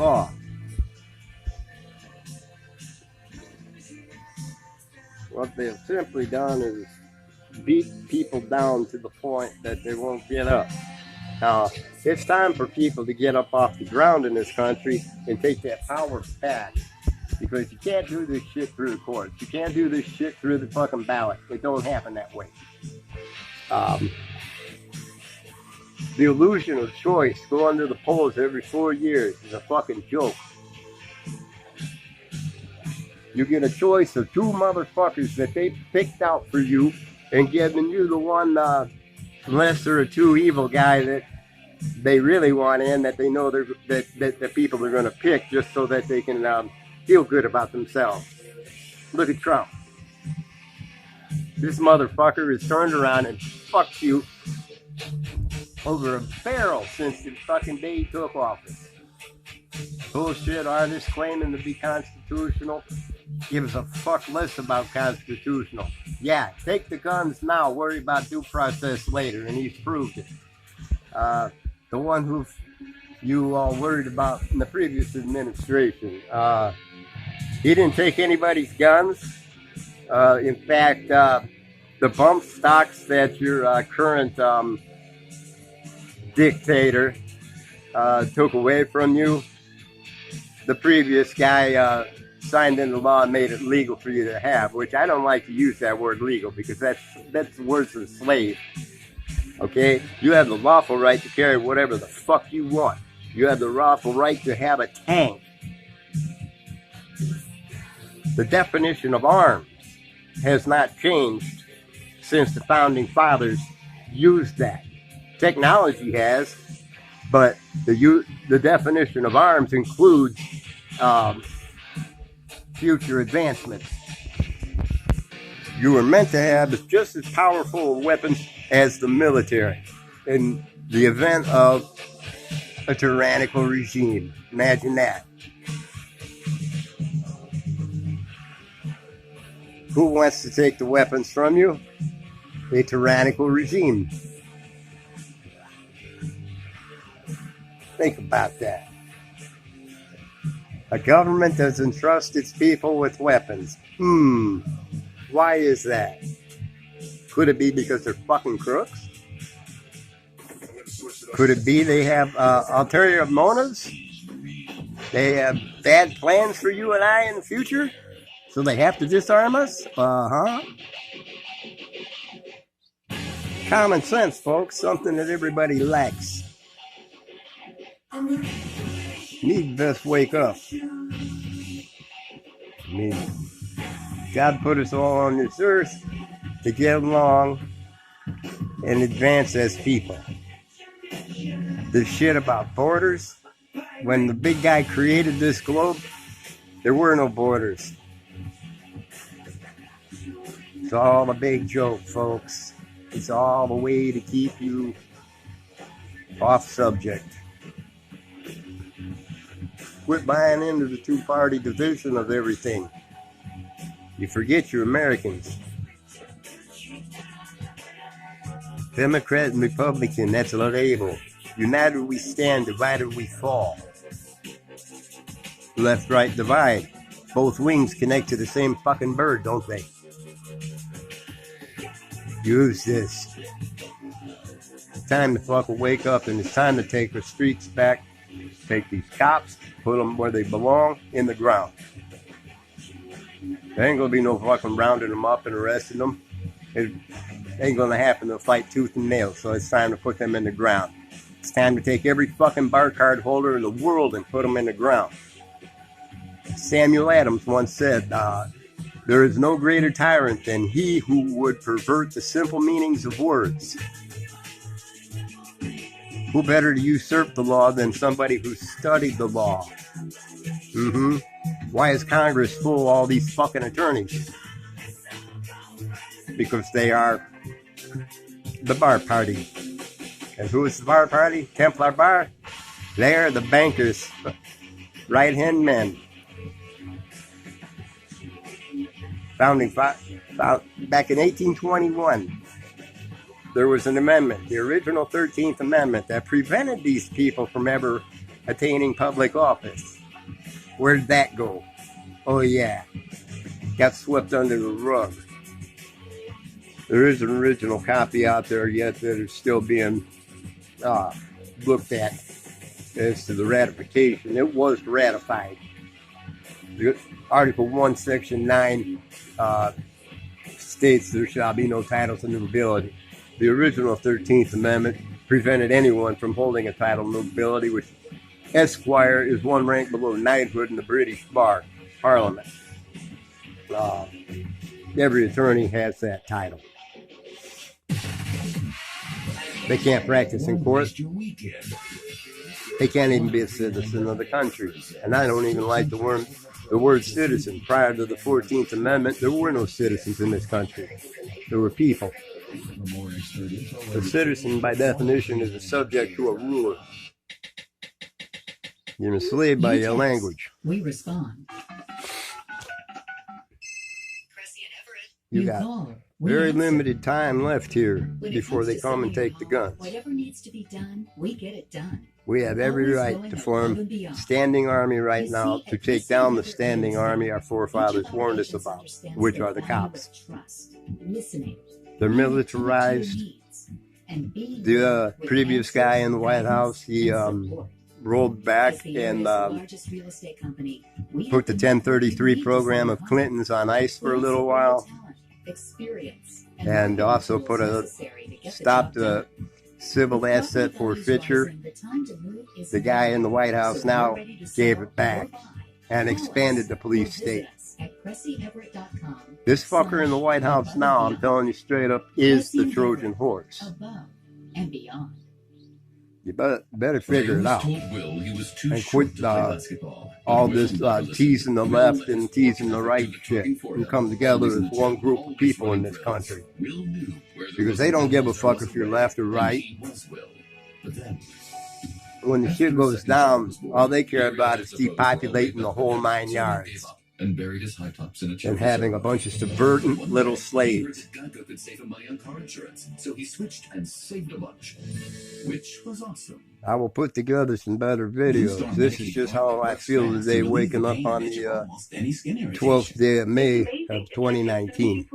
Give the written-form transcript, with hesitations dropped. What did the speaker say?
law. What they've simply done is beat people down to the point that they won't get up. Now, it's time for people to get up off the ground in this country and take that power back. Because you can't do this shit through the courts. You can't do this shit through the fucking ballot. It don't happen that way. The illusion of choice going to the polls every 4 years is a fucking joke. You get a choice of two motherfuckers that they picked out for you and giving you the one lesser or two evil guy that they really want in, that they know that the people are going to pick just so that they can feel good about themselves. Look at Trump. This motherfucker has turned around and fucked you over a barrel since the fucking day he took office. Bullshit artist claiming to be constitutional. Gives a fuck less about constitutional. Yeah, take the guns now, worry about due process later, and he's proved it. The one who you all worried about in the previous administration. He didn't take anybody's guns. In fact, the bump stocks that your current dictator took away from you, the previous guy signed into law and made it legal for you to have, which I don't like to use that word legal because that's worse than slave. Okay? You have the lawful right to carry whatever the fuck you want. You have the lawful right to have a tank. The definition of arms has not changed since the founding fathers used that. Technology has, but the definition of arms includes future advancements. You were meant to have just as powerful weapons as the military in the event of a tyrannical regime. Imagine that. Who wants to take the weapons from you? A tyrannical regime. Think about that. A government doesn't trust its people with weapons. Why is that? Could it be because they're fucking crooks? Could it be they have ulterior motives? They have bad plans for you and I in the future? So they have to disarm us? Common sense, folks. Something that everybody lacks. Need to just wake up. God put us all on this earth to get along and advance as people. This shit about borders, when the big guy created this globe, there were no borders. It's all a big joke, folks. It's all a way to keep you off subject. Quit buying into the two-party division of everything. You forget you're Americans. Democrat and Republican, that's a label. United we stand, divided we fall. Left-right divide. Both wings connect to the same fucking bird, don't they? Use this. It's time to fucking wake up, and it's time to take the streets back. Take these cops, put them where they belong, in the ground. There ain't gonna be no fucking rounding them up and arresting them. It ain't gonna happen. They'll fight tooth and nail. So it's time to put them in the ground. It's time to take every fucking bar card holder in the world and put them in the ground. Samuel Adams once said, there is no greater tyrant than he who would pervert the simple meanings of words. Who better to usurp the law than somebody who studied the law? Why is Congress full of all these fucking attorneys? Because they are the bar party. And who is the bar party? Templar Bar? They are the bankers, right-hand men. Back in 1821, there was an amendment, the original 13th Amendment, that prevented these people from ever attaining public office. Where did that go? Oh yeah, got swept under the rug. There is an original copy out there yet that is still being looked at as to the ratification. It was ratified. Article 1, Section 9 states there shall be no titles of nobility. The original 13th Amendment prevented anyone from holding a title of nobility, which Esquire is one rank below knighthood in the British Bar Parliament. Every attorney has that title. They can't practice in court. They can't even be a citizen of the country. And I don't even like the word citizen. Prior to the 14th Amendment, there were no citizens in this country. There were people. A citizen, by definition, is a subject to a ruler. You're enslaved by your language. We respond. You got very limited time left here before they come and take the guns. Whatever needs to be done, we get it done. We have every right to form a standing army right now to take down the standing army our forefathers warned us about, which are the cops. They're militarized. The previous guy in the White House, he rolled back and put the 1033 program of Clinton's on ice for a little while, and also put stopped the civil asset forfeiture. The guy in the White House now gave it back and expanded the police state. This fucker in the White House now, I'm telling you straight up, is the Trojan horse. You better figure it out and quit all this teasing the left and teasing the right shit and come together as one group of people in this country, because they don't give a fuck if you're left or right. When the shit goes down, all they care about is depopulating the whole 9 yards and buried his high tops in a and having a bunch of subvertant little slaves. Geico could save him money on car insurance, so he switched and saved a bunch, which was awesome. I will put together some better videos. This is just how I feel today, waking up on the 12th day of May of 2019.